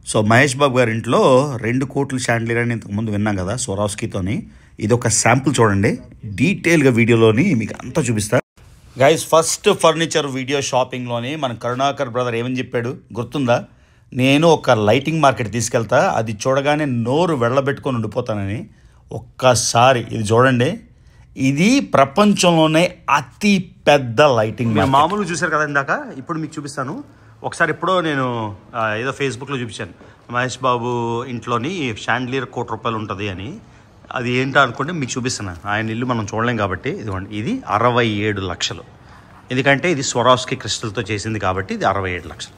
So Mahesh Babu గారి ఇంట్లో 2 కోట్ల షాండ్లియర్ అని ఇంతకుముందు విన్నాం కదా స్వరావ్స్కీతోని. ఇది ఒక శాంపుల్ చూడండి, డీటెయిల్గా వీడియోలోని మీకు అంతా చూపిస్తా. గైస్, ఫస్ట్ ఫర్నిచర్ వీడియో షాపింగ్లోని మన కరుణాకర్ బ్రదర్ ఏమని చెప్పాడు గుర్తుందా? నేను ఒక లైటింగ్ మార్కెట్ తీసుకెళ్తా, అది చూడగానే నోరు వెళ్ళబెట్టుకొని ఉండిపోతానని. ఒక్కసారి ఇది చూడండి, ఇది ప్రపంచంలోనే అతి పెద్ద లైటింగ్. మీరు మామూలుగా చూశారు కదా ఇందాక, ఇప్పుడు మీకు చూపిస్తాను. ఒకసారి ఎప్పుడో నేను ఏదో ఫేస్బుక్లో చూపించాను, మహేష్ బాబు ఇంట్లోని షాండ్లియర్ ₹1,00,00,000 ఉంటుంది అని. అది ఏంటో అనుకుంటే మీకు చూపిస్తాను. ఆయన ఇల్లు మనం చూడలేం కాబట్టి ఇదిగోండి, ఇది 67 లక్షలు. ఎందుకంటే ఇది స్వరావ్స్కీ క్రిస్టల్తో చేసింది కాబట్టి ఇది 67 లక్షలు.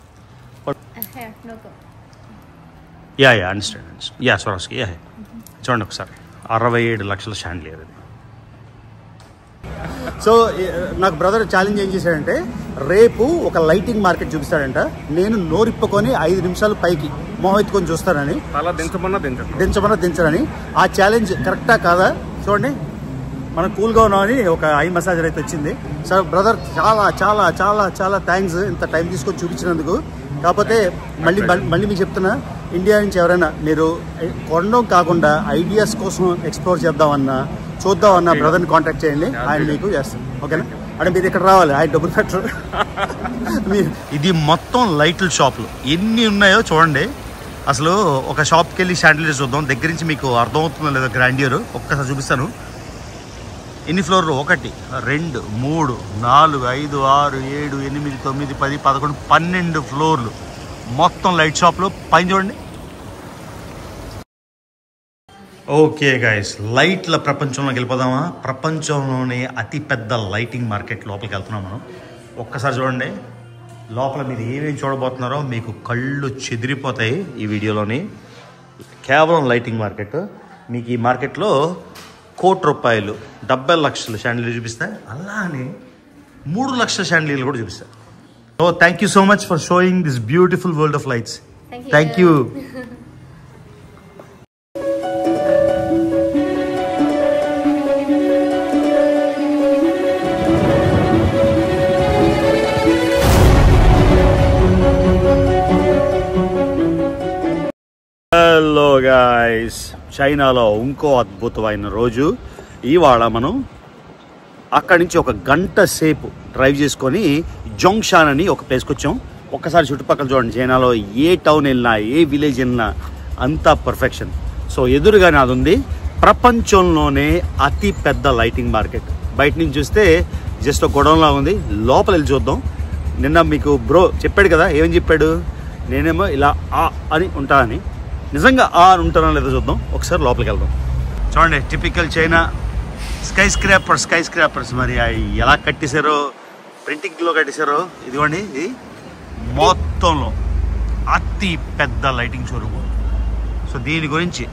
Yeah understand. యా స్వరావ్స్కీ, యా చూడండి ఒకసారి 67 లక్షల షాండ్లియర్ ఇది. సో నాకు బ్రదర్ ఛాలెంజ్ ఏం చేశాడంటే, రేపు ఒక లైటింగ్ మార్కెట్ చూపిస్తాడంట. నేను నోరిప్పుకొని 5 నిమిషాలు పైకి మొహం ఎత్తుకొని చూస్తానని, దించమన్నా దించరని. ఆ ఛాలెంజ్ కరెక్టా కాదా చూడండి. మనం కూల్గా ఉన్నామని ఒక ఐ మసాజర్ అయితే వచ్చింది. సార్ బ్రదర్, చాలా చాలా చాలా చాలా థ్యాంక్స్ ఇంత టైం తీసుకొని చూపించినందుకు. కాకపోతే మళ్ళీ మీకు చెప్తున్నా, ఇండియా నుంచి ఎవరైనా మీరు కొనడం కాకుండా ఐడియాస్ కోసం ఎక్స్ప్లోర్ చేద్దామన్నా చూద్దామన్నా బ్రదర్ని కాంటాక్ట్ చేయండి, ఆయన మీకు చేస్తాం. ఓకేనా? అంటే మీరు ఇక్కడ రావాలి, ఆయన డబ్బులు పెట్టరు. ఇది మొత్తం లైట్ల షాపులు ఎన్ని ఉన్నాయో చూడండి. అసలు ఒక షాప్కి వెళ్ళి షాండ్లియర్ చూద్దాం, దగ్గర నుంచి మీకు అర్థమవుతుందో లేదో గ్రాండియర్. ఒక్కసారి చూపిస్తాను. ఎన్ని ఫ్లోర్లు? 1 2 3 4 5 6 7 8 9 10 11 12 ఫ్లోర్లు మొత్తం లైట్ షాప్లో. పైన చూడండి. ఓకే గైస్, లైట్ల ప్రపంచంలోకి వెళ్ళిపోదామా? ప్రపంచంలోనే అతిపెద్ద లైటింగ్ మార్కెట్ లోపలికి వెళ్తున్నాం మనం. ఒక్కసారి చూడండి లోపల మీరు ఏమేమి చూడబోతున్నారో మీకు కళ్ళు చెదిరిపోతాయి ఈ వీడియోలోని. కేవలం లైటింగ్ మార్కెట్. మీకు ఈ మార్కెట్లో ₹1,00,00,000 70 లక్షల షాండ్లియర్ చూపిస్తాయి, అలానే 3 లక్షల షాండ్లియర్లు కూడా చూపిస్తాయి. So thank you so much for showing this beautiful world of lights. Thank you. Hello guys, చైనాలో ఇంకో అద్భుతమైన రోజు. ఇవాళ మనం అక్కడి నుంచి ఒక గంట సేపు డ్రైవ్ చేసుకొని జోంగ్షాన్ అని ఒక ప్లేస్కి వచ్చాం. ఒక్కసారి చుట్టుపక్కల చూడండి, చైనాలో ఏ టౌన్ వెళ్ళినా ఏ విలేజ్ వెళ్ళినా అంతా పర్ఫెక్షన్. సో ఎదురుగానే అది ఉంది, ప్రపంచంలోనే అతి పెద్ద లైటింగ్ మార్కెట్. బయట నుంచి చూస్తే జస్ట్ ఒక గొడవలా ఉంది, లోపల వెళ్ళి చూద్దాం. నిన్న మీకు బ్రో చెప్పాడు కదా, ఏమని చెప్పాడు? నేనేమో ఇలా అని ఉంటా అని. నిజంగా అని ఉంటానో లేదో చూద్దాం. ఒకసారి లోపలికి వెళ్దాం. చూడండి, టిపికల్ చైనా స్కై స్క్రాపర్స్. మరి ఎలా కట్టేశారో, ప్రింటింగ్లో కట్టేశారో. ఇదిగోండి, ఇది మొత్తంలో అతి పెద్ద లైటింగ్ షోరూమ్. సో దీని గురించి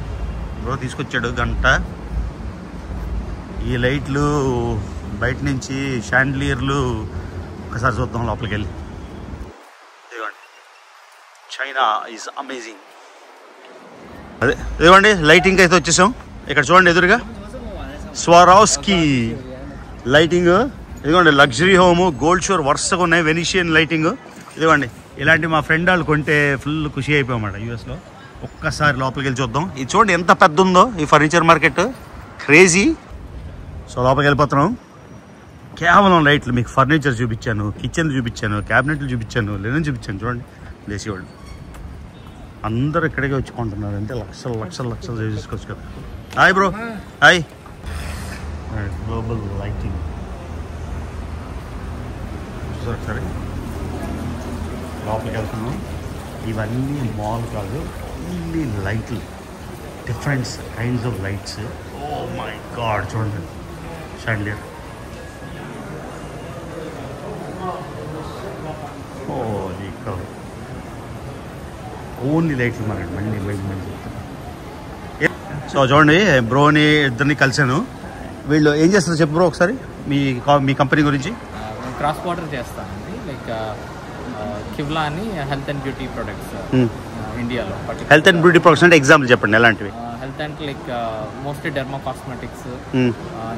బ్రో తీసుకొచ్చాడు గంట. ఈ లైట్లు బయట నుంచి షాండ్లియర్లు ఒకసారి చూద్దాం లోపలికి వెళ్ళి. ఇదిగోండి, చైనా ఈజ్ అమేజింగ్. అదే ఇదిగోండి, లైటింగ్ అయితే వచ్చేసాం. ఇక్కడ చూడండి ఎదురుగా స్వరావ్స్కీ లైటింగ్. ఇదిగోండి, లగ్జరీ హోమ్, గోల్డ్ షోర్ వరుసగా ఉన్నాయి, వెనీషియన్ లైటింగ్. ఇదిగోండి, ఇలాంటి మా ఫ్రెండ్ వాళ్ళు కొంటే ఫుల్ ఖుషి అయిపోయామాట యూఎస్లో. ఒక్కసారి లోపలికి వెళ్ళి చూద్దాం. ఇది చూడండి ఎంత పెద్ద ఉందో ఈ ఫర్నిచర్ మార్కెట్, క్రేజీ. సో లోపలికి వెళ్ళిపోతున్నాం. కేవలం లైట్లు, మీకు ఫర్నిచర్ చూపించాను, కిచెన్ చూపించాను, క్యాబినెట్లు చూపించాను, లెనిన్ చూపించాను. చూడండి దేశీ వాళ్ళు అందరూ ఇక్కడికే వచ్చి కొంటున్నారు. అంటే లక్షలు చేసుకోవచ్చు కదా. Hi bro. Hi. Global lighting సరే లోపలికి వెళ్తున్నాం. ఇవన్నీ మాల్ కాదు, ఓన్లీ లైట్లు, different kinds of lights. Oh my god, చూడండి షాండ్లియర్. ఓన్లీ లైట్లు మరి మళ్ళీ. సో చూడండి, బ్రోని ఇద్దరిని కలిసాను. వీళ్ళు ఏం చేస్తారు చెప్పు బ్రో ఒకసారి, మీ కంపెనీ గురించి. క్రాస్ బార్డర్ చేస్తానండి, లైక్ కివ్లా అని హెల్త్ అండ్ బ్యూటీ ప్రొడక్ట్స్ ఇండియాలో. హెల్త్ అండ్ బ్యూటీ ప్రొడక్ట్స్ అంటే ఎగ్జాంపుల్ చెప్పండి, ఎలాంటివి? హెల్త్ అంటే like mostly derma cosmetics,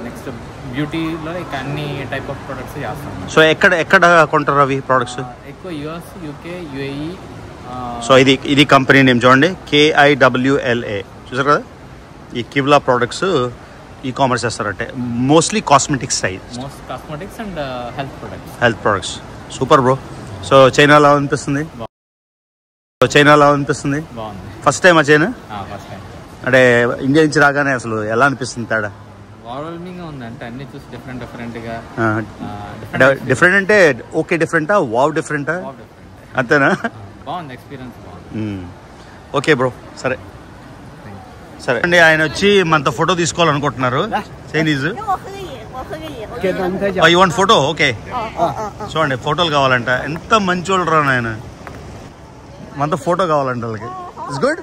next బ్యూటీలో లైక్ అన్ని టైప్ ఆఫ్ ప్రొడక్ట్స్ చేస్తాం. సో ఎక్కడ కొంటారు అవి ప్రొడక్ట్స్? ఎక్కువ యూఎస్, యూకే, యూఏఈ, సో ఇది కంపెనీ నేమ్ చూడండి, KIWLA. చూసారు కదా, ఈ కివ్లా ప్రోడక్ట్స్ ఈ-కామర్స్ చేస్తారంటే mostly cosmetics side, cosmetics and health products. Super bro. So చైనాలో అనిపిస్తుంది, ఫస్ట్ టైం చైనా అంటే ఇండియా నుంచి రాగానే అసలు ఎలా అనిపిస్తుంది తేడా? డిఫరెంట్ అంటే ఓకే డిఫరెంటా, వావ్ డిఫరెంటా, అంతేనా? ఓకే బ్రో, సరే అండి. ఆయన వచ్చి మనతో ఫోటో తీసుకోవాలనుకుంటున్నారు, Chinese. You want photo? Okay, చూడండి ఫోటోలు కావాలంట. ఎంత మంచి వాళ్ళు రా ఆయన, మనతో ఫోటో కావాలంట వాళ్ళకి. It's good,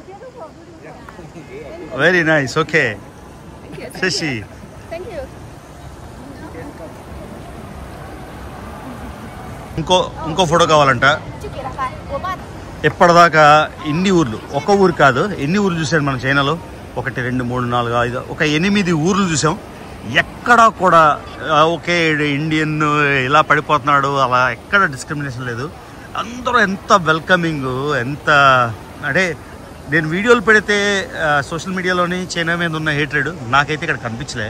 very nice. Okay Shashi, ఇంకో ఫోటో కావాలంట. ఎప్పటిదాకా ఇన్ని ఊర్లు, ఒక్క ఊరు కాదు, ఎన్ని ఊర్లు చూసాను మన చైనాలో? 1 2 3 4 5 ఒక 8 ఊర్లు చూసాం. ఎక్కడా కూడా ఓకే ఇండియన్ ఇలా పడిపోతున్నాడు అలా ఎక్కడ డిస్క్రిమినేషన్ లేదు. అందరూ ఎంత వెల్కమింగ్, ఎంత అంటే నేను వీడియోలు పెడితే సోషల్ మీడియాలోని చైనా మీద ఉన్న హేట్రెడ్ నాకైతే ఇక్కడ కనిపించలే.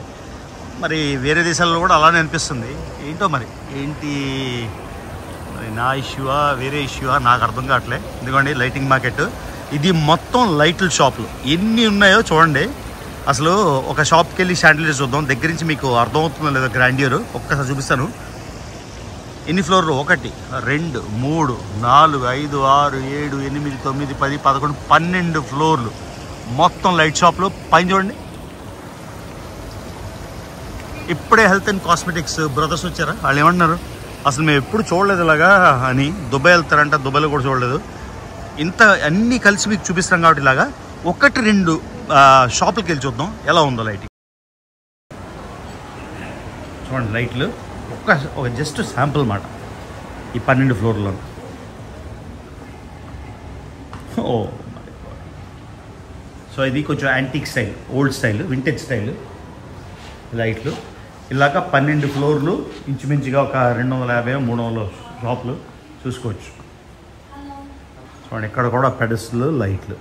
మరి వేరే దేశాల్లో కూడా అలానే అనిపిస్తుంది. ఏంటో మరి ఏంటి నా ఇష్యూవా వేరే ఇష్యూవా నాకు అర్థం కావట్లే. ఎందుకంటే లైటింగ్ మార్కెట్ ఇది మొత్తం లైట్ల షాపులు ఎన్ని ఉన్నాయో చూడండి. అసలు ఒక షాప్కి వెళ్ళి షాండిలియర్స్ చూద్దాం, దగ్గర నుంచి మీకు అర్థమవుతుందో లేదో గ్రాండియర్. ఒక్కసారి చూపిస్తాను. ఎన్ని ఫ్లోర్లు? 1 2 3 4 5 6 7 8 9 10 11 12 ఫ్లోర్లు మొత్తం లైట్ షాప్లో. పైన చూడండి, ఇప్పుడే హెల్త్ అండ్ కాస్మెటిక్స్ బ్రదర్స్ వచ్చారా, వాళ్ళు ఏమంటున్నారు అసలు మేము ఎప్పుడు చూడలేదు ఇలాగా అని. దుబాయ్ వెళ్తారంట, దుబాయ్లో కూడా చూడలేదు. ఇంత అన్నీ కలిసి మీకు చూపిస్తాం కాబట్టి ఇలాగా 1 2 షాపులకి వెళ్ళి చూద్దాం ఎలా ఉందో లైటింగ్. చూడండి లైట్లు ఒక జస్ట్ శాంపుల్ మాట ఈ 12 ఫ్లోర్లో. ఓ సో ఇది కొంచెం antique style, old style, vintage style లైట్లు. ఇలాగా 12 ఫ్లోర్లు ఇంచుమించుగా ఒక 250 300 షాపులు చూసుకోవచ్చు. చూడండి ఇక్కడ కూడా పెడస్లు లైట్లు.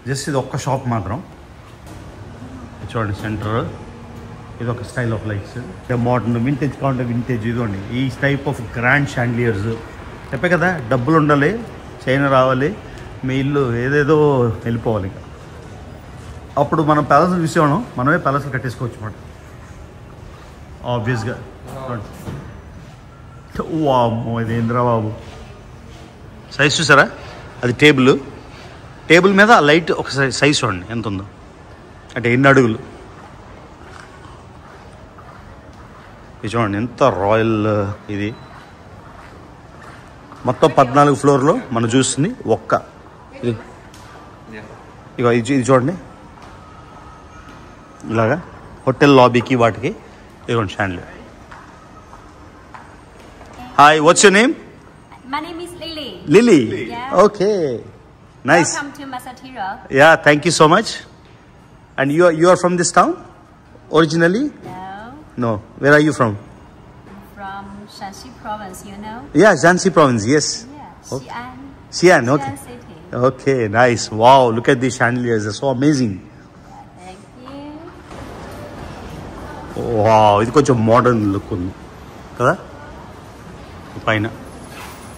జస్ట్ ఇది ఒక్క షాప్ మాత్రం. చూడండి సెంటర్, ఇది ఒక style of lights. Modern vintage కావాలంటే వింటేజ్. ఇదిగోండి ఈ టైప్ ఆఫ్ గ్రాండ్ షాండిలియర్స్. చెప్పే కదా డబ్బులు ఉండాలి, చైనా రావాలి, మీ ఇల్లు ఏదేదో వెళ్ళిపోవాలి. ఇంకా అప్పుడు మనం ప్యాలెస్లు చూసేవాళ్ళం, మనమే ప్యాలెస్లు కట్టేసుకోవచ్చు అన్నమాట ఆబ్వియస్గా. వామ్మో ఇది ఇంద్రా బాబు సైజ్ చూసారా? అది టేబుల్ మీద లైట్ ఒక సైజ్ చూడండి ఎంత ఉందో, అంటే ఎన్ని అడుగులు. ఇది చూడండి ఎంత రాయల్. ఇది మొత్తం 14 ఫ్లోర్లో మనం చూస్తుంది ఇది చూడండి. ఇలాగా హోటల్ లాబీకి వాటికి ఇదిగోండి chandelier. Hi, what's your name? My name is Lily. Lily? Yeah. Okay. Nice. Welcome to Masatira. Yeah, thank you so much. And you are from this town originally? No. No. Where are you from? From Shanxi province, you know? Yeah, Shanxi province, yes. Yeah, Okay. Xi'an, okay. Xi'an city. Okay, nice. Wow, look at these chandeliers. They're so amazing. Thank you. Wow, ఇది కొంచెం modern look ఉంది కదా. పైన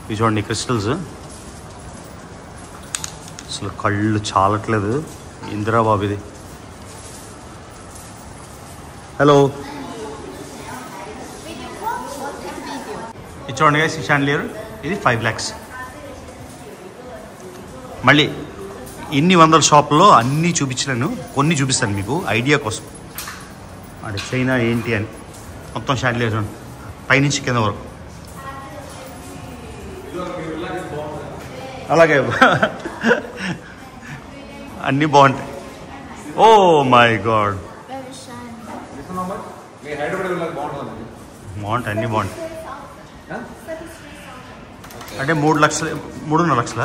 ఇది చూడండి crystals. అసలు కళ్ళు చాలట్లేదు. ఇందిరాబాబు ఇది. హలో, ఇది చూడండి గైస్, ఈ షాండిలియర్ ఇది 5 lakhs. మళ్ళీ ఇన్ని వందల షాపుల్లో అన్నీ చూపించలేను, కొన్ని చూపిస్తాను మీకు ఐడియా కోసం. అంటే చైనా ఏంటి అని మొత్తం షాండిలియర్ చూడండి పైనుంచి కింద వరకు. అలాగే అన్నీ బాగుంటాయి. ఓ మై గాడ్, బాగుంటాయి, అన్నీ బాగుంటాయి. అంటే 3 లక్షలు 3.5 లక్షల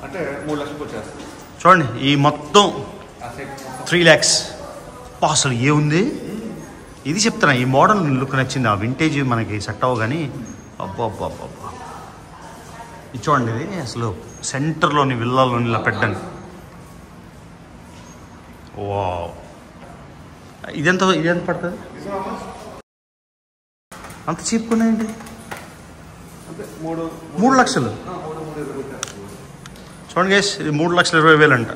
అంటే 3 లక్షలకు వచ్చేస్తుంది. చూడండి ఈ మొత్తం 3 lakhs. అసలు ఏముంది ఇది చెప్తున్నా. ఈ మోడల్ లుక్ నచ్చింది, ఆ వింటేజ్ మనకి సెట్ అవ్వ. కానీ అబ్బా అబ్బా అబ్బా ఇది చూడండి, ఇది అసలు సెంటర్లోని విల్లాలోని ఇలా పెట్టండి. వావ్, ఇదెంత పడుతుంది? అంత చీప్కున్నాయండి. 3 లక్షలు. చూడండి గైస్, ఇది 3,20,000 అంట.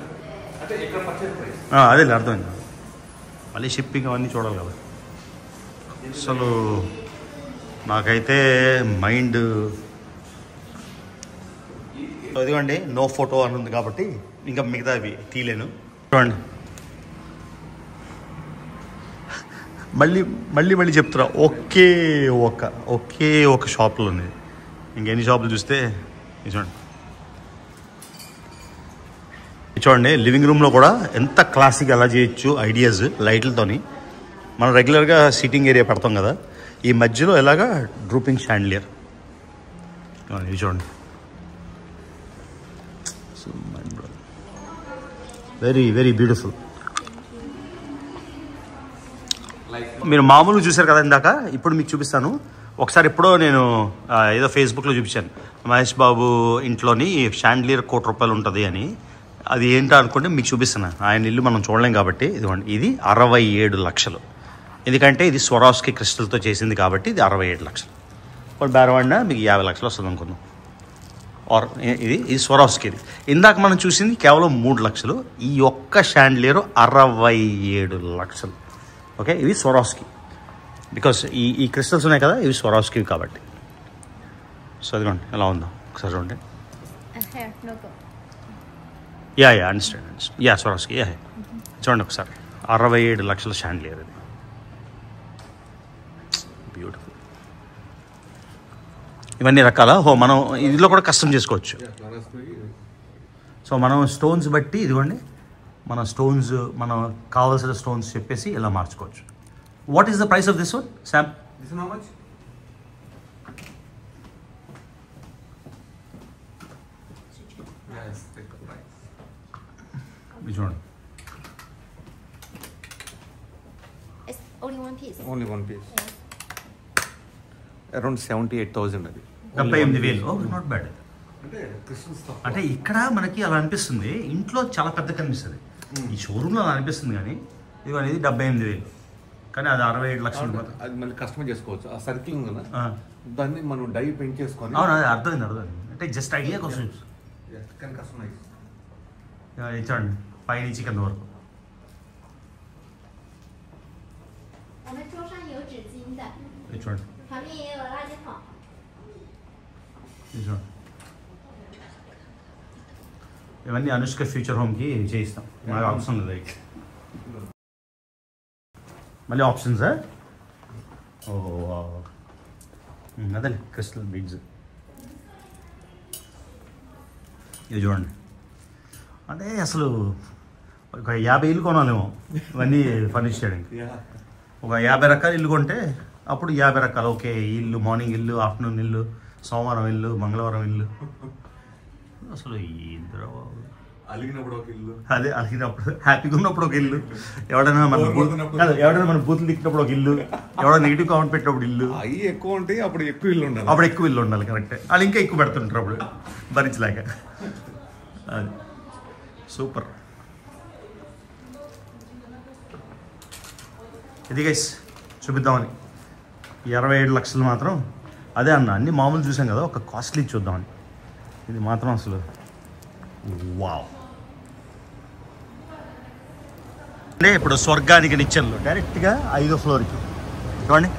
అదే అర్థమైంది. మళ్ళీ షిప్పింగ్ అవన్నీ చూడాలి కదా. అసలు నాకైతే మైండ్ ఇదిగోండి, నో ఫోటో అని ఉంది కాబట్టి ఇంకా మిగతా అవి తీయలేను. చూడండి, మళ్ళీ చెప్తున్నా, ఒకే ఒక షాప్లో ఉంది. ఇంకెన్ని షాపులు చూస్తే చూడండి. లివింగ్ రూమ్లో కూడా ఎంత క్లాసిక్ ఎలా చేయొచ్చు ఐడియాస్ లైట్లతోని. మనం రెగ్యులర్గా సిట్టింగ్ ఏరియా పెడతాం కదా, ఈ మధ్యలో ఎలాగా డ్రూపింగ్ షాండ్లియర్. ఇది చూడండి, వెరీ వెరీ బ్యూటిఫుల్. మీరు మామూలుగా చూశారు కదా ఇందాక, ఇప్పుడు మీకు చూపిస్తాను. ఒకసారి ఎప్పుడో నేను ఏదో ఫేస్బుక్లో చూపించాను, మహేష్ బాబు ఇంట్లోని షాండ్లియర్ ₹1,00,000 ఉంటుంది అని. అది ఏంటో అనుకుంటే మీకు చూపిస్తున్నా. ఆయన ఇల్లు మనం చూడలేం కాబట్టి ఇదిగోండి, ఇది 67 లక్షలు. ఎందుకంటే ఇది స్వరాస్కి క్రిస్టల్తో చేసింది కాబట్టి ఇది 67 లక్షలు. ఇప్పుడు బేరవాడినా మీకు 50 లక్షలు వస్తుంది అనుకుందాం. ఆర్ ఇది స్వరాస్కిది. ఇందాక మనం చూసింది కేవలం 3 లక్షలు. ఈ ఒక్క షాండ్లియర్ 67 లక్షలు. ఓకే, ఇవి స్వరాస్కి, బికాస్ ఈ క్రిస్టల్స్ ఉన్నాయి కదా, ఇవి స్వరాస్కివి కాబట్టి. సో అదిగోండి ఎలా ఉందో ఒకసారి చూడండి. Yeah understand. స్వరాస్కి చూడండి ఒకసారి. 67 లక్షల షాండ్లియర్ ఇది. బ్యూటిఫుల్. ఇవన్నీ రకాల మనం ఇందులో కూడా కస్టమ్ చేసుకోవచ్చు. సో మనం స్టోన్స్ బట్టి ఇదిగోండి, మన స్టోన్స్ మనం కావాల్సిన స్టోన్స్ చెప్పేసి ఇలా మార్చుకోవచ్చు. What is the price of this one, Sam? చూడండి, ఓన్లీ వన్ పీస్. అరౌండ్ 78,000 అది. 78,000. Not bad. అంటే ఇక్కడ మనకి అలా అనిపిస్తుంది, ఇంట్లో చాలా పెద్ద కనిపిస్తుంది. ఈ షోరూమ్లో అలా అనిపిస్తుంది, కానీ ఇది అనేది 78,000. కానీ అది 67 లక్షలు. అది మళ్ళీ కస్టమైజ్ చేసుకోవచ్చు. ఆ సర్కిల్ ఉంది కదా, దాన్ని మనం డై పెయింట్ చేసుకొని. అవును, అది అర్థమైంది. అంటే జస్ట్ ఐడియా కోసం కస్టమైజ్. చూడండి, పైనుంచి కింద వరకు. చూడండి, ఇవన్నీ అనుష్క ఫ్యూచర్ హోమ్కి చేయిస్తాం. మాకు అవసరం లేదు. మళ్ళీ ఆప్షన్సా? ఓ అదే క్రిస్టల్ బీడ్స్. ఇది చూడండి, అంటే అసలు ఒక 50 ఇల్లు కొనాలేమో ఇవన్నీ ఫర్నిష్ చేయడానికి. ఒక 50 రకాల ఇల్లు కొంటే అప్పుడు 50 రకాలు. ఓకే, ఇల్లు మార్నింగ్ ఇల్లు, ఆఫ్టర్నూన్ ఇల్లు, సోమవారం ఇల్లు, మంగళవారం ఇల్లు. అసలు అలిగినప్పుడు ఒక ఇల్లు, అదే అలిగినప్పుడు హ్యాపీగా ఉన్నప్పుడు ఒక ఇల్లు, ఎవడైనా మన బూతులు తిట్టినప్పుడు ఒక ఇల్లు, ఎవడో నెగిటివ్ కామెంట్ పెట్టినప్పుడు ఇల్లు. అవి ఎక్కువ ఉంటాయి, అప్పుడు ఎక్కువ ఇల్లు ఉండాలి. అప్పుడు ఎక్కువ ఇల్లు ఉండాలి. కరెక్టే, వాళ్ళు ఇంకా ఎక్కువ పెడుతుంటారు అప్పుడు భరించలేక. అది సూపర్. ఇది గైస్ చూపిద్దామని 67 లక్షలు మాత్రం. అదే అన్న, అన్ని మామూలు చూసాం కదా, ఒక కాస్ట్లీ చూద్దామని. ఇది మాత్రం అసలు వావ్. అంటే ఇప్పుడు స్వర్గానికి నిచ్చెనలు డైరెక్ట్గా 5వ ఫ్లోర్కి. చూడండి,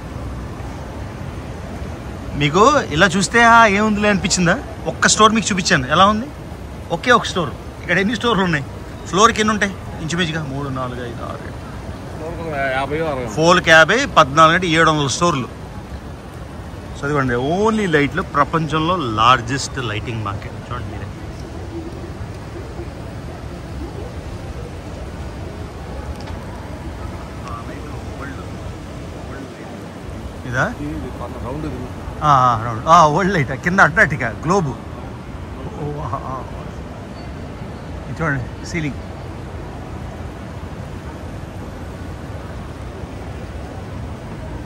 మీకు ఇలా చూస్తే ఏముందిలే అనిపించిందా? ఒక్క స్టోర్ మీకు చూపించాను, ఎలా ఉంది? ఒకే ఒక స్టోర్. ఇక్కడ ఎన్ని స్టోర్లు ఉన్నాయి? ఫ్లోర్కి ఎన్ని ఉంటాయి ఇంచుమించుగా? 3, 4, 5, 6, 7, 4కి 50, 14 అంటే 700 స్టోర్లు. చదివండి, ఓన్లీ లైట్లు. ప్రపంచంలో లార్జెస్ట్ లైటింగ్ మార్కెట్. చూడండి మీరే. ఇదా రౌండ్ వరల్డ్ లైట్ కింద అంటార్టికా గ్లోబు. చూడండి సీలింగ్.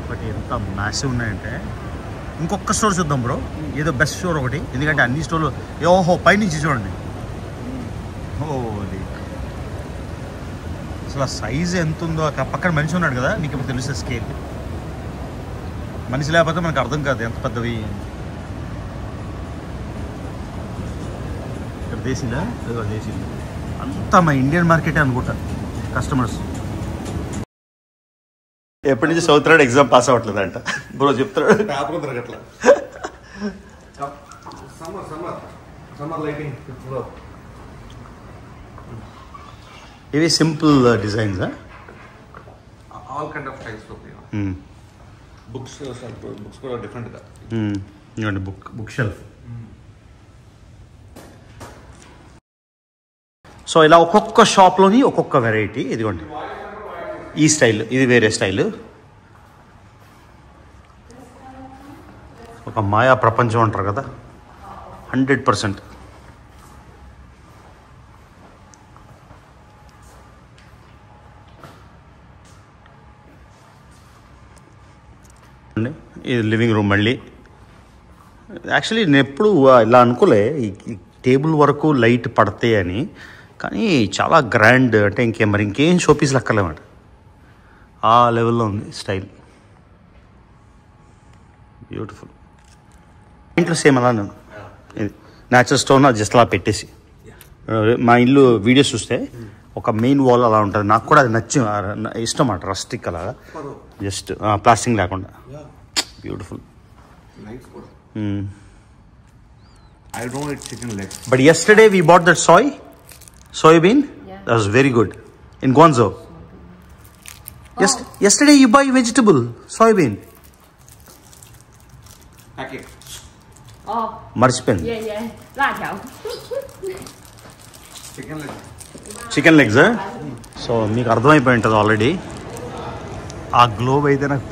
బట్ ఎంత మ్యాసివ్ ఉన్నాయంటే ఇంకొక స్టోర్ చూద్దాం బ్రో, ఏదో బెస్ట్ స్టోర్ ఒకటి, ఎందుకంటే అన్ని స్టోర్లు ఓహో పైనుంచి చూడండి. ఓది అసలు ఆ సైజ్ ఎంత ఉందో, పక్కన మనిషి ఉన్నాడు కదా, మీకు ఇప్పుడు తెలుస్తుంది స్కేల్. మనిషి లేకపోతే మనకు అర్థం కాదు ఎంత పెద్దవి. ఇక్కడ దేశీలా దేశీలు అంతా మా ఇండియన్ మార్కెటే అనుకుంటా కస్టమర్స్. ఎప్పటి నుంచి చదువుతున్నాడు, ఎగ్జామ్ పాస్ అవ్వట్లేదు అంట బ్రో చెప్తాడు. పేపర్ తిరగట్లా. Summer lighting. ఇవి simple designs. All kind of types of books కూడా డిఫరెంట్గా. ఇవ్వండి బుక్ షెల్ఫ్. సో ఇలా ఒక్కొక్క షాప్లోని ఒక్కొక్క వెరైటీ. ఇదిగోండి ఈ స్టైల్, ఇది వేరే స్టైల్. ఒక మాయా ప్రపంచం అంటారు కదా, 100%. ఇది లివింగ్ రూమ్. మళ్ళీ యాక్చువల్లీ నేను ఎప్పుడు ఇలా అనుకోలే ఈ టేబుల్ వరకు లైట్ పడతాయి అని, కానీ చాలా గ్రాండ్. అంటే ఇంకేం షోపీస్లు అక్కర్లేమాట, ఆ లెవెల్లో ఉంది స్టైల్. బ్యూటిఫుల్. ఇంట్లో సేమ్ అలా నేను ఇది న్యాచురల్ స్టోన్ జస్ట్ అలా పెట్టేసి, మా ఇల్లు వీడియోస్ చూస్తే ఒక మెయిన్ వాల్ అలా ఉంటుంది. నాకు కూడా అది ఇష్టం అన్నమాట, రస్టిక్ అలాగా, జస్ట్ ప్లాస్టింగ్ లేకుండా. Beautiful. I don't eat chicken legs. But yesterday we bought that soybean. Yeah. That was very good in Guangzhou. Oh. Yesterday you buy vegetable soybean. Okay. Oh. Marzipan. Yeah. 辣条. Chicken legs, huh? So మీకు అర్థమైపోయి ఉంటుంది already. ఆ globe అయితే నాకు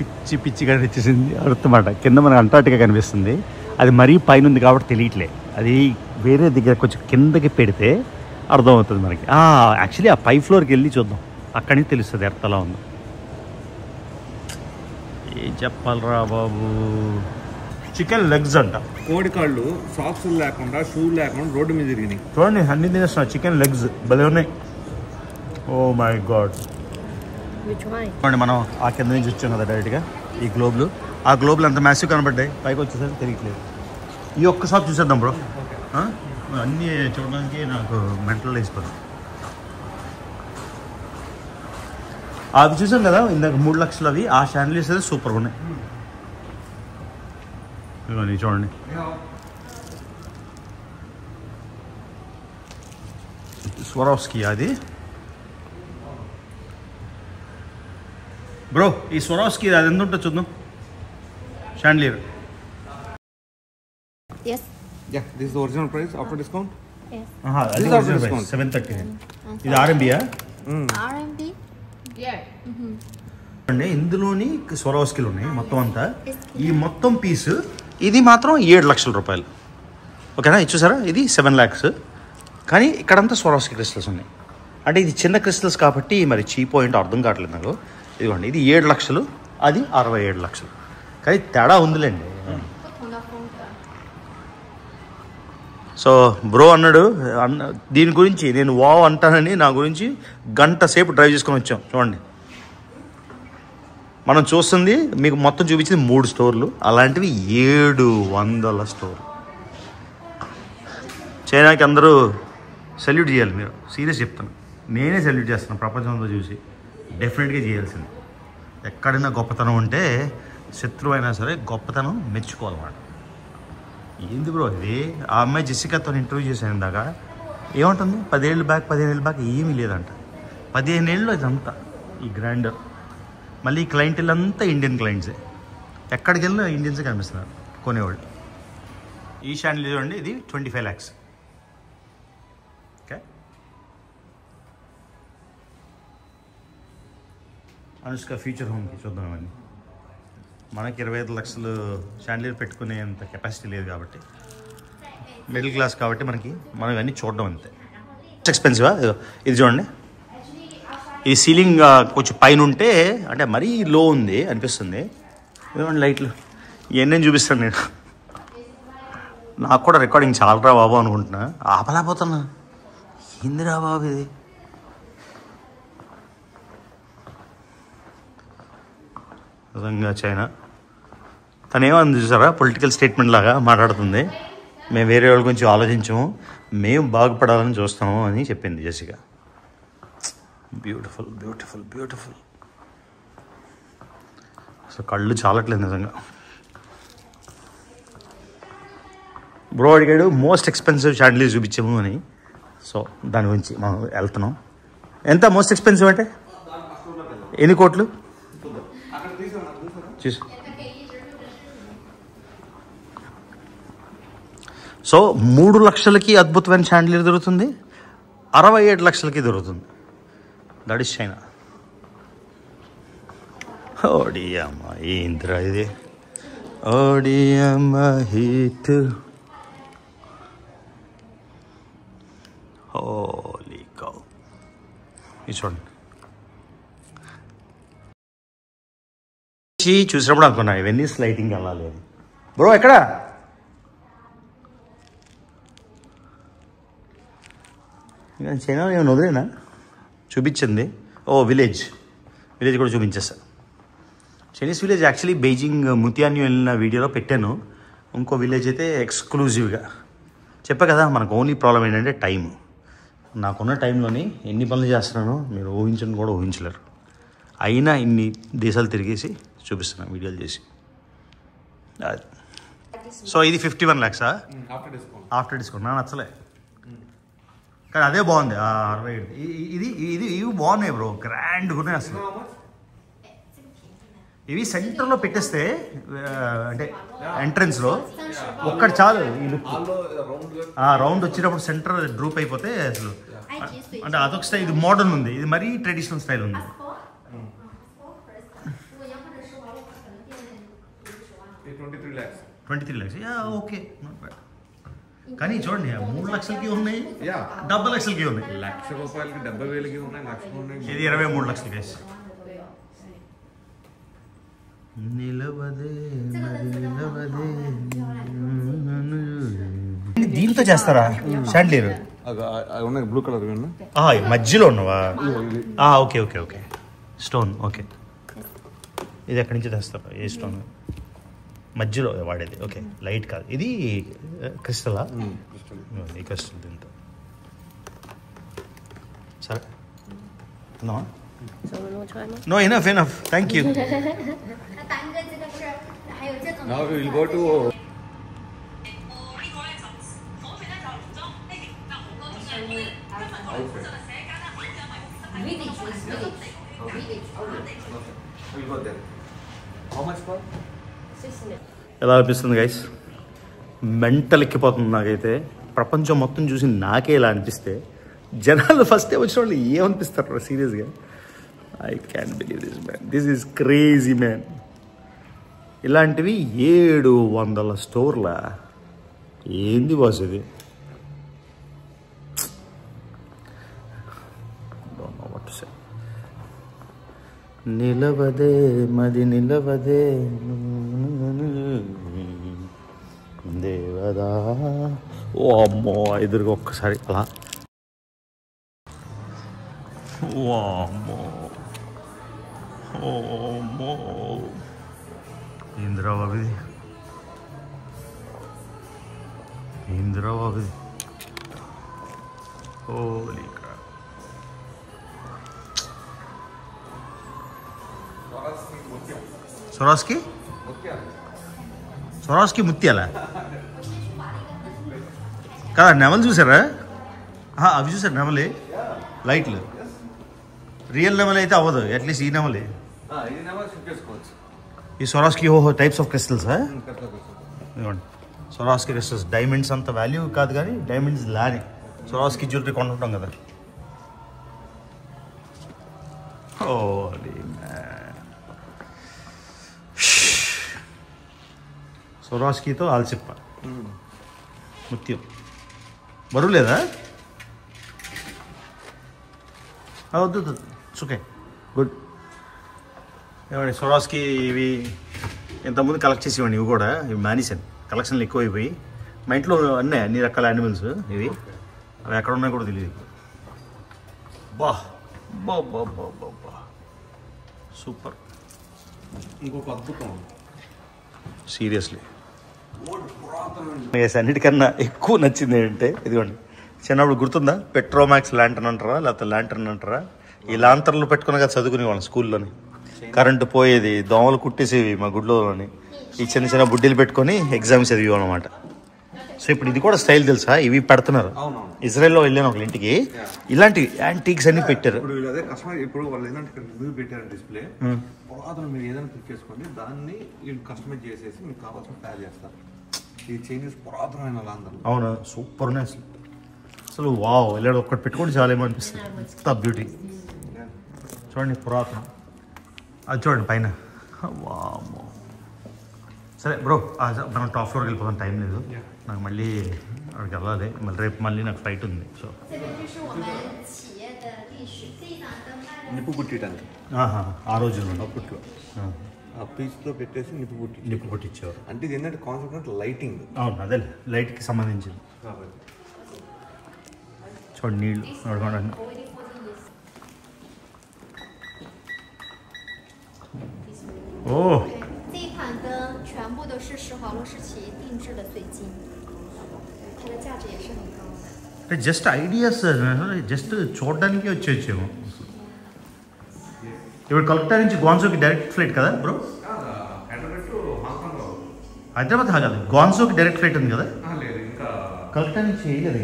పిచ్చిగా నచ్చేసింది. అర్థమాట కింద మనకు అంటార్టికా కనిపిస్తుంది, అది మరీ పైన ఉంది కాబట్టి తెలియట్లే. అది వేరే దగ్గర కొంచెం కిందకి పెడితే అర్థమవుతుంది మనకి. యాక్చువల్లీ ఆ పై ఫ్లోర్కి వెళ్ళి చూద్దాం, అక్కడి నుంచి తెలుస్తుంది ఎర్త్ ఎలా ఉందో. ఏం చెప్పాలరా బాబు. చికెన్ లెగ్స్ అంట, కోడి కాళ్ళు సాక్స్ లేకుండా, షూ లేకుండా రోడ్డు మీద తిరిగినాయి. చూడండి అన్ని తినేస్తున్నా. చికెన్ లెగ్స్ భలే ఉన్నాయి. Oh my god. చూడండి మనం ఆ కింద నుంచి వచ్చాం కదా డైరెక్ట్గా ఈ గ్లోబ్లు. ఆ గ్లోబ్లు అంత మ్యాసివ్ కనబడ్డాయి, పైకి వచ్చేసరికి తెలియట్లేదు. ఈ ఒక్క షాప్ చూసేద్దాం బ్రో. అన్నీ చూడడానికి నాకు మెంటల్ వేసిపోతాం. అవి చూసాం కదా ఇందాక 3 లక్షలు, అవి ఆ షాండ్లీస్ అయితే సూపర్గా ఉన్నాయి. ఇవన్నీ చూడండి. స్వరోవ్స్కీ అది బ్రో. ఈ స్వరోవ్స్కీ అది ఎంత ఉంటుంది చూద్దాం. Chandelier. Yes. Yeah, this is the original price after discount. Yes. అది ఒరిజినల్ ప్రైస్ 730. ఇది ఆర్ఎంబియా? RMB. Yeah. అండి ఇందులోని స్వరోవ్స్కీలు ఉన్నాయి మొత్తం అంతా. ఈ మొత్తం పీసు ఇది మాత్రం 7 లక్షల రూపాయలు. ఓకేనా, ఇది చూసారా, ఇది 7 lakhs. కానీ ఇక్కడంతా స్వరోవ్స్కీ క్రిస్టల్స్ ఉన్నాయి. అంటే ఇది చిన్న క్రిస్టల్స్ కాబట్టి మరి చీప్ పాయింట్ అర్థం కావట్లేదు నాకు. ఇదిగోండి ఇది 7 లక్షలు, అది 67 లక్షలు. కానీ తేడా ఉందిలేండి. సో బ్రో అన్నాడు దీని గురించి, నేను వావ్ అంటానని నా గురించి గంట సేపు డ్రైవ్ చేసుకొని వచ్చాం. చూడండి మనం చూస్తుంది మీకు మొత్తం చూపించింది 3 స్టోర్లు, అలాంటివి 700 స్టోర్లు. చైనాకి అందరూ సెల్యూట్ చేయాలి. మీరు సీరియస్ చెప్తాను, నేనే సెల్యూట్ చేస్తాను. ప్రపంచంలో చూసి డెఫినెట్గా చేయాల్సింది. ఎక్కడైనా గొప్పతనం ఉంటే శత్రువు అయినా సరే గొప్పతనం మెచ్చుకోవాలన్నమాట. ఏంది బ్రో ఇది? ఆ అమ్మాయి జెసికాతో ఇంటర్వ్యూ చేశాను ఇందాక. ఏమంటుంది, 10 ఏళ్ళ బ్యాక్ ఏమీ లేదంట. 15 ఏళ్ళు ఇదంతా ఈ గ్రైండర్. మళ్ళీ ఈ క్లయింట్లు అంతా ఇండియన్ క్లయింట్సే, ఎక్కడికి వెళ్ళినా ఇండియన్సే కనిపిస్తున్నారు కొనేవాళ్ళు. ఈ షాండ్లియర్ చూడండి, ఇది 25 lakhs. ఓకే, అనుష్క ఫ్యూచర్ హోమ్కి చూద్దాం. అవన్నీ మనకి 25 లక్షలు షాండ్లియర్ పెట్టుకునేంత కెపాసిటీ లేదు కాబట్టి, మిడిల్ క్లాస్ కాబట్టి మనం ఇవన్నీ చూడడం అంతే. ఎక్స్పెన్సివా? ఇది చూడండి, ఈ సీలింగ్ కొంచెం పైన ఉంటే అంటే మరీ లో ఉంది అనిపిస్తుంది. ఇదిగోండి లైట్లు. ఇవన్నీ చూపిస్తాను నేను. నాకు కూడా రికార్డింగ్ చాలరా బాబు అనుకుంటున్నా, ఆపలేకపోతున్నా. ఏందిరా బాబు ఇది? నిజంగా చైనా తనేమంది చూసారా, పొలిటికల్ స్టేట్మెంట్ లాగా మాట్లాడుతుంది. మేము వేరే వాళ్ళ గురించి ఆలోచించము, మేము బాగుపడాలని చూస్తాము అని చెప్పింది జెసికా. Beautiful beautiful beautiful. అసలు కళ్ళు చాలట్లేదు నిజంగా. బ్రో అడిగాడు మోస్ట్ ఎక్స్పెన్సివ్ షాండిలీర్ చూపించాము అని. సో దాని గురించి మనం వెళ్తున్నాం. ఎంత మోస్ట్ ఎక్స్పెన్సివ్ అంటే ఎన్ని కోట్లు చూసి? సో 3 లక్షలకి అద్భుతమైన షాండిలీర్ దొరుకుతుంది, 67 లక్షలకి దొరుకుతుంది. That is China. ఓడియమ్మ ఏంద్రా ఇది, ఓడియమ్మ హీట్. హోలీ కౌ. ఇది చూడండి. చూసినప్పుడు అనుకున్నా ఇవన్నీ లైటింగ్ వెళ్ళాలి అని. బ్రో ఎక్కడ? చైనా ఏమైనా వదిలేనా? చూపించింది. ఓ విలేజ్ కూడా చూపించేస్తా. చైనీస్ విలేజ్ యాక్చువల్లీ బెయిజింగ్ ముతియాన్యూ వెళ్ళిన వీడియోలో పెట్టాను. ఇంకో విలేజ్ అయితే ఎక్స్క్లూజివ్గా చెప్పా కదా. మనకు ఓన్లీ ప్రాబ్లం ఏంటంటే టైం. నాకున్న టైంలోని ఎన్ని పనులు చేస్తున్నానో మీరు ఊహించని కూడా ఊహించలేరు. అయినా ఇన్ని దేశాలు తిరిగేసి చూపిస్తున్నాను వీడియోలు చేసి. సో ఇది 51 lakhs ఆఫ్టర్ డిస్కౌంట్. నాకు నచ్చలే కానీ అదే బాగుంది. 67 ఇవి బాగున్నాయి బ్రో, గ్రాండ్గా ఉన్నాయి అసలు. ఇవి సెంటర్లో పెట్టేస్తే అంటే ఎంట్రన్స్లో ఒక్కటి చాలు. ఈ లుక్ రౌండ్ వచ్చినప్పుడు సెంటర్ డ్రూప్ అయిపోతే అసలు అంటే అదొక స్టైల్. ఇది మోడర్న్ ఉంది, ఇది మరీ ట్రెడిషనల్ స్టైల్ ఉంది. 23 lakhs ఓకే, నాట్ బ్యాడ్. కానీ చూడండి 3 లక్షలకి ఉన్నాయి, 70 లక్షలకి ఉన్నాయి. ₹1,00,000 70,000 ఉన్నాయి, లక్షలు ఉన్నాయి. ఇది 23 లక్షలకి. నిలవదే నిలవదే. దీంతో చేస్తారా షాండిలీర్? బ్లూ కలర్ మధ్యలో ఉన్నవా? Okay okay okay. Stone okay. ఇది ఎక్కడి నుంచి తెస్తారా? ఏ స్టోన్ మధ్యలో వాడేది? ఓకే, లైట్ కాదు ఇది, క్రిస్టలా? ఈ క్రిస్టల్ దీంతో సరే. No enough enough, thank you. Now we will go to ఎలా అనిపిస్తుంది గైస్? మెంటల్ ఎక్కిపోతుంది నాకైతే. ప్రపంచం మొత్తం చూసి నాకే ఇలా అనిపిస్తే జనాలు ఫస్ట్ టైం వచ్చిన వాళ్ళు ఏమనిపిస్తారు సీరియస్గా? I can believe this man, this is crazy man. ఇలాంటివి 700 స్టోర్లా? ఏంది బాస్ ఇది? నిలవదే మది నిలవదే దేవదా. ఓ అమ్మో, ఎదురుగా ఒక్కసారి అలా. ఓ అమ్మో, ఓ అమ్మో, ఏందిరా బాబు ఇది? ఏందిరా బాబు ఇది? హోలీ క్రాప్. సొరాస్కి ముత్యాల కదా? నెమలు చూసారా? అవి చూసారు నెమలే, లైట్లు. రియల్ నెమలి అయితే అవ్వదు, అట్లీస్ట్ ఈ నెమలే. ఈ Swarovski types of crystals. Swarovski crystals diamonds అంత వాల్యూ కాదు కానీ డైమండ్స్ లానే సొరాస్కి జ్యువెలరీ కొంటుంటాం కదా. సొరాస్కితో ఆల్చిప్ప ముత్యం. బరువు లేదా? వద్దు ఓకే గుడ్. ఏమండి సొరాస్కి ఇవి ఇంతకుముందు కలెక్ట్ చేసేవాడిని ఇవి కూడా, ఇవి మానేశాను, కలెక్షన్లు ఎక్కువైపోయి. మా ఇంట్లో అన్ని రకాల యానిమల్స్ ఇవి, అవి ఎక్కడ ఉన్నాయో కూడా తెలియదు. బా బా బా బా బా బా సూపర్. ఇంకొక అద్భుతం సీరియస్లీ అన్నిటికన్నా ఎక్కువ నచ్చింది ఏంటంటే ఇదిగోండి, చిన్నప్పుడు గుర్తుందా పెట్రోమాక్స్ ల్యాంటర్న్ అంటారా లేకపోతే ల్యాంటర్న్ అంటారా, ఈ లాంతర్లు పెట్టుకుని కదా చదువుకునేవాళ్ళం స్కూల్లోని. కరెంటు పోయేది, దోమలు కుట్టేసేవి మా గుడ్లోని, ఈ చిన్న చిన్న బుడ్డీలు పెట్టుకొని ఎగ్జామ్స్ చదివేవాళ్ళం అన్నమాట. సో ఇప్పుడు ఇది కూడా స్టైల్ తెలుసా, ఇవి పెడుతున్నారు. ఇజ్రాయెల్లో వెళ్ళాను ఒక ఇంటికి, ఇలాంటి యాంటీక్స్ అన్ని పెట్టారు. ఇప్పుడు అదే కస్టమర్, ఇప్పుడు వాళ్ళు ఏంటంటే ఇక్కడ రివ్యూ పెట్టారు డిస్ప్లే, పురాతన మీరు ఏదైనా క్లిక్ చేసుకొని దాన్ని వీళ్ళు కస్టమైజ్ చేసేసి మీకు కావాల్సిన తయారు చేస్తారు. ఈ చైనీస్ పురాతనమైన లాంతర్లు. అవునా, సూపర్ ఉన్నాయి అసలు. వావ్, వెళ్ళాడు ఒక్కటి పెట్టుకోండి చాలేమో అనిపిస్తుంది, అంత బ్యూటీ. చూడండి పురాతనం, అది చూడండి పైన. వామ్మో. సరే బ్రో, మనం టాప్ ఫ్లోర్కి వెళ్ళిపోతాం, టైం లేదు నాకు, మళ్ళీ అక్కడికి వెళ్ళాలి, మళ్ళీ రేపు మళ్ళీ నాకు ఫ్లైట్ ఉంది. సో నిప్పు పుట్టడానికి ఆ రోజు అప్పట్లో ఆ పీచ్తో పెట్టేసి నిప్పు పుట్టించేవారు. అంటే ఇది ఏంటంటే కాన్సెప్ట్ అంటే లైటింగ్. అవును, అదే లైట్కి సంబంధించింది. చూడండి నీళ్ళు నడకండి. ఓ,这一款灯全部都是施华洛世奇定制的最金，它的价值也是很高的。అంటే జస్ట్ ఐడియాస్, జస్ట్ చూడడానికి వచ్చేమో. ఇప్పుడు కలకత్తా నుంచి గ్వాన్సోకి డైరెక్ట్ ఫ్లైట్ కదా బ్రో? హైదరాబాద్ కాదు, గ్వాన్సోకి డైరెక్ట్ ఫ్లైట్ ఉంది కదా? కలకత్తా నుంచి వేయలేదు,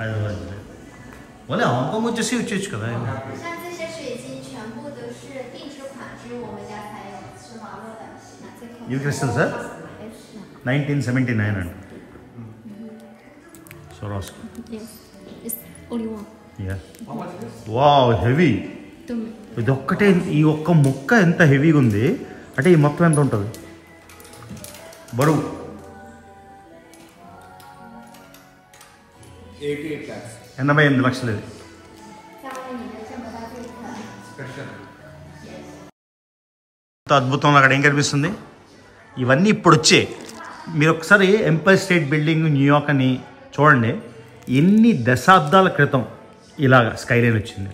హైదరాబాద్. ఓలే హాంకాంగ్ వచ్చేయచ్చు కదా. ఇవి క్రిస్టల్ సార్ 1979 అండి. Swarovski. Yes, it's only one. Yeah. Wow, heavy. ఇది ఒక్కటే, ఈ ఒక్క ముక్క ఎంత హెవీగా ఉంది అంటే ఈ మొత్తం ఎంత ఉంటుంది బరువు? 88 లక్షలు. ఇది అద్భుతంగా అక్కడ ఏం కనిపిస్తుంది, ఇవన్నీ ఇప్పుడు వచ్చే. మీరు ఒకసారి ఎంపైర్ స్టేట్ బిల్డింగ్ న్యూయార్క్ అని చూడండి, ఎన్ని దశాబ్దాల క్రితం ఇలాగా స్కైలైన్ వచ్చింది.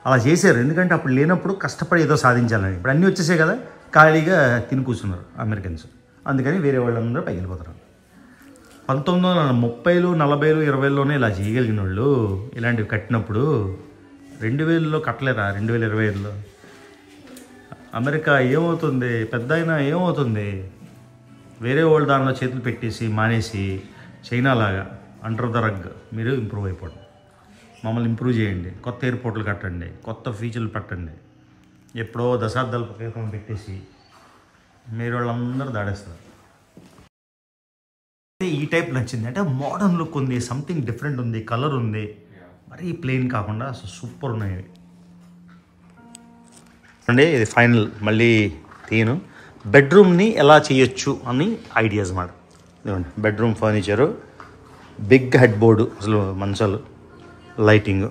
అలా చేశారు, ఎందుకంటే అప్పుడు లేనప్పుడు కష్టపడి ఏదో సాధించాలని. ఇప్పుడు అన్నీ వచ్చేసాయి కదా, ఖాళీగా తిని కూర్చున్నారు అమెరికన్స్, అందుకని వేరే వాళ్ళందరూ పైకి వెళ్ళిపోతారు. 1930లు 40లు 20లోనే ఇలా చేయగలిగిన వాళ్ళు ఇలాంటివి కట్టినప్పుడు 2000లో కట్టలేరా? 2025లో అమెరికా ఏమవుతుంది, పెద్ద అయినా ఏమవుతుంది? వేరే వాళ్ళు దానిలో చేతులు పెట్టేసి మానేసి చైనా లాగా అండర్ ద రగ్ మీరు ఇంప్రూవ్ అయిపోవడం. మమ్మల్ని ఇంప్రూవ్ చేయండి, కొత్త ఎయిర్పోర్ట్లు కట్టండి, కొత్త ఫీచర్లు పెట్టండి. ఎప్పుడో దశాబ్దాల క్రితం పెట్టేసి మీరు వాళ్ళందరూ దాడేస్తారు. ఈ టైప్ నచ్చింది, అంటే మోడర్న్ లుక్ ఉంది, సంథింగ్ డిఫరెంట్ ఉంది, కలర్ ఉంది, మరీ ప్లెయిన్ కాకుండా అసలు సూపర్ ఉన్నాయి అండి. ఇది ఫైనల్, మళ్ళీ తీను. బెడ్రూమ్ని ఎలా చేయొచ్చు అని ఐడియాస్ మాట. ఇదిగోండి bedroom furniture, big head board, అసలు మంచాలు, లైటింగ్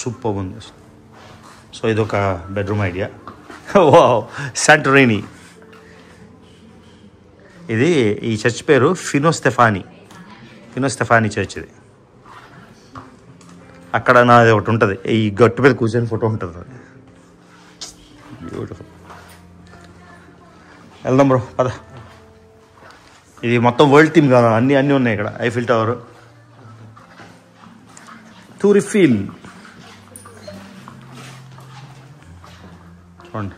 సూపర్ ఉంది. సో ఇదొక బెడ్రూమ్ ఐడియా. Wow, Santorini. ఇది ఈ చర్చ్ పేరు ఫినో స్టెఫానీ చర్చ్. ఇది అక్కడ నాది ఒకటి ఉంటుంది, ఈ గట్టు మీద కూర్చొని ఫోటో ఉంటుంది, బ్యూటిఫుల్. వెళ్దాం బ్రో, పద. ఇది మొత్తం వరల్డ్ టీమ్ కాదు, అన్నీ ఉన్నాయి ఇక్కడ. ఐఫిల్ టవర్, టూరిఫీల్ చూడండి.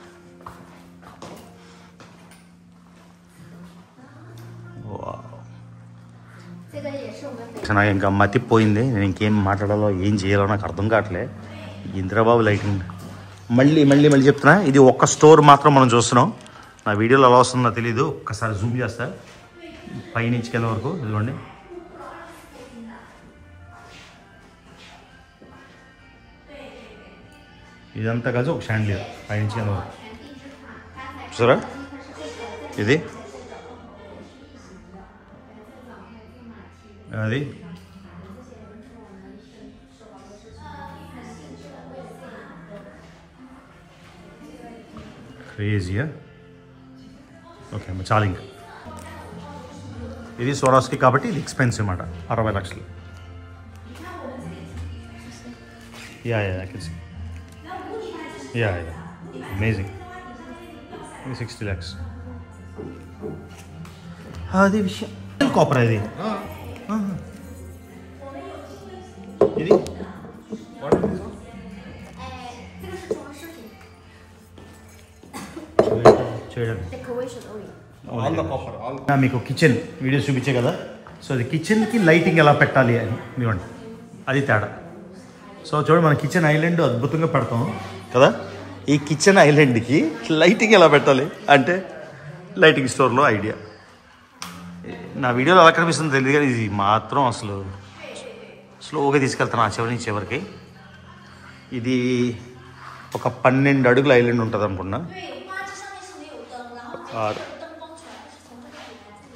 నాకు ఇంకా మతిపోయింది, నేను ఇంకేం మాట్లాడాలో ఏం చేయాలో నాకు అర్థం కావట్లే. ఇంద్రబాబు లైటింగ్ మళ్ళీ చెప్తున్నా, ఇది ఒక్క స్టోర్ మాత్రం మనం చూస్తున్నాం. నా వీడియోలో ఎలా వస్తుందో తెలీదు, ఒక్కసారి జూమ్ చేస్తా పైనుంచి కింద వరకు. ఇదిగోండి, ఇదంతా కలిసి ఒక షాండ్లియర్ పైనుంచి కింద వరకు చూసారా. ఇది అది క్రేజీయా. ఓకే అమ్మ చాలా ఇంకా ఇది సోరాస్కి కాబట్టి ఇది ఎక్స్పెన్సివ్ అన్నమాట 60 లక్షలు. Yeah amazing. 60 lakhs. అది విషయం. కాపర్ ఇది ఇది మీకు కిచెన్ వీడియోస్ చూపించే కదా. సో అది కిచెన్కి లైటింగ్ ఎలా పెట్టాలి అని ఇవ్వండి, అది తేడా. సో చూడండి మన కిచెన్ ఐలాండ్ అద్భుతంగా పెడతాం కదా. ఈ కిచెన్ ఐలాండ్కి లైటింగ్ ఎలా పెట్టాలి అంటే లైటింగ్ స్టోర్లో ఐడియా. నా వీడియోలో ఎలా కనిపిస్తుందో తెలియదు కానీ ఇది మాత్రం అసలు స్లోగా తీసుకెళ్తాను ఆ చివరి నుంచి చివరికి. ఇది ఒక 12 అడుగుల ఐలాండ్ ఉంటుంది అనుకున్నా.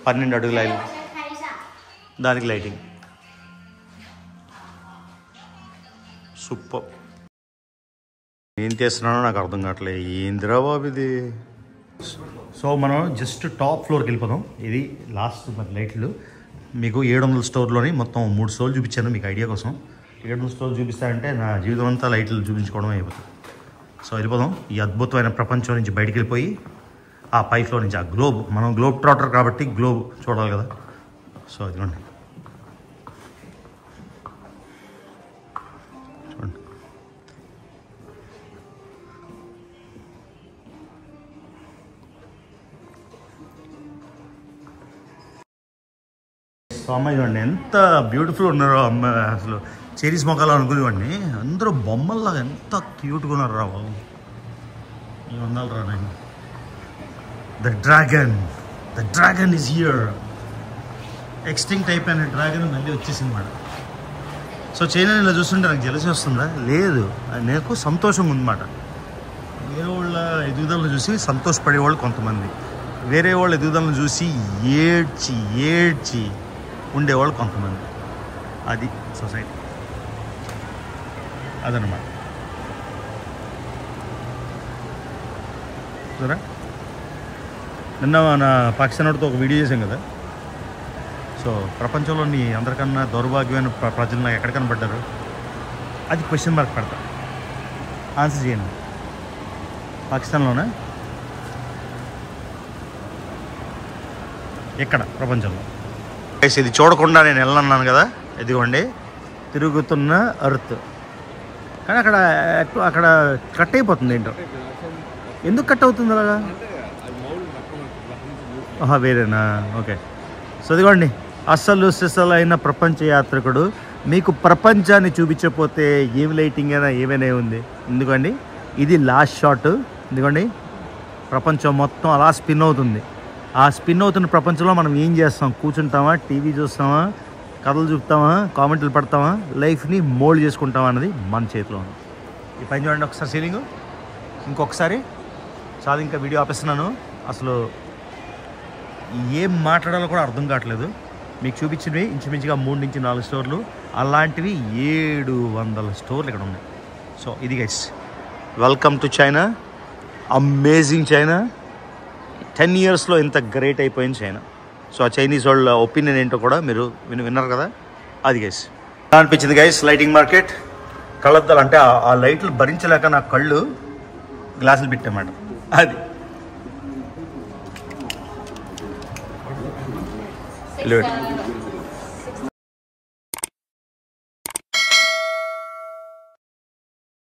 12 అడుగుల ఐలాండ్, దానికి లైటింగ్ సూపర్. ఏం చేస్తున్నానో నాకు అర్థం కావట్లేదు. ఏందిరా బాబు ఇది. సో మనం జస్ట్ టాప్ ఫ్లోర్కి వెళ్ళిపోదాం. ఇది లాస్ట్ మరి లైట్లు మీకు 700 స్టోర్లోని మొత్తం 3 స్టోర్లు చూపించాను మీకు ఐడియా కోసం. 700 స్టోర్లు చూపిస్తానంటే నా జీవితం అంతా లైట్లు చూపించుకోవడం అయిపోతుంది. సో వెళ్ళిపోదాం. ఈ అద్భుతమైన ప్రపంచం నుంచి బయటికి వెళ్ళిపోయి ఆ పై ఫ్లోర్ నుంచి ఆ గ్లోబ్, మనం గ్లోబ్ ట్రాటర్ కాబట్టి గ్లోబ్ చూడాలి కదా. సో ఇదిగోండి చూడండి. సో అమ్మాయి చూడండి ఎంత బ్యూటిఫుల్ ఉన్నారో అమ్మాయి. అసలు చెరీస్ మొక్కలు అనుకునేవాడిని, అందరూ బొమ్మల్లాగా ఎంత క్యూట్గా ఉన్నారు రా బాబు. ఈ వందాలు రా నేను. The dragon is here. Extinct అయిపోయిన డ్రాగన్ మళ్ళీ వచ్చేసింది మాట. సో చైనా ఇలా చూస్తుంటే నాకు జలసి వస్తుందా? లేదు, నాకు సంతోషంగా ఉందన్నమాట. వేరే వాళ్ళ ఎదుగుదలను చూసి సంతోషపడేవాళ్ళు కొంతమంది, వేరే వాళ్ళ ఎదుగుదలను చూసి ఏడ్చి ఉండేవాళ్ళు కొంతమంది. అది సొసైటీ, అదనమాట. సరే నిన్న మన పాకిస్తాన్ వాడితో ఒక వీడియో చేసాం కదా. సో ప్రపంచంలోని అందరికన్నా దౌర్భాగ్యమైన ప్రజలు నాకు ఎక్కడ కనబడ్డారు, అది క్వశ్చన్ మార్క్ పెడతా. ఆన్సర్ చేయండి. పాకిస్తాన్లోనే ఎక్కడ ప్రపంచంలో? ఇది చూడకుండా నేను వెళ్ళన్నాను కదా. ఇదిగోండి తిరుగుతున్న అర్త్. కానీ అక్కడ కట్ అయిపోతుంది. ఏంటో ఎందుకు కట్ అవుతుంది అలాగా? వేరేనా? ఓకే. సో ఇదిగోండి అస్సలు సిసలైన ప్రపంచ యాత్రికుడు. మీకు ప్రపంచాన్ని చూపించకపోతే ఏమి లైటింగ్ అయినా ఏమైనా ఉంది. ఎందుకండి ఇది లాస్ట్ షాట్. ఎందుకండి ప్రపంచం మొత్తం అలా స్పిన్ అవుతుంది. ఆ స్పిన్ అవుతున్న ప్రపంచంలో మనం ఏం చేస్తాం? కూర్చుంటామా, టీవీ చూస్తామా, కథలు చూపుతామా, కామెంట్లు పడతామా, లైఫ్ని మోల్డ్ చేసుకుంటామా అన్నది మన చేతిలో ఉంది. ఈ పైన చూడండి ఒకసారి సీలింగ్. ఇంకొకసారి చాలా, ఇంకా వీడియో ఆపేస్తున్నాను. అసలు ఏం మాట్లాడాలో కూడా అర్థం కావట్లేదు. మీకు చూపించినవి ఇంచుమించుగా 3 నుంచి 4 స్టోర్లు, అలాంటివి 700 స్టోర్లు ఇక్కడ ఉన్నాయి. సో ఇది guys, welcome to China. Amazing China. 10 yearsలో ఇంత గ్రేట్ అయిపోయింది చైనా. సో ఆ చైనీస్ వాళ్ళ ఒపీనియన్ ఏంటో కూడా మీరు విన్నారు కదా. అది గైస్ ఎలా అనిపించింది గైస్ లైటింగ్ మార్కెట్. కళ్ళద్దాలు అంటే ఆ లైట్లు భరించలేక నా కళ్ళు గ్లాసులు పెట్టామాట. అది వెళ్ళి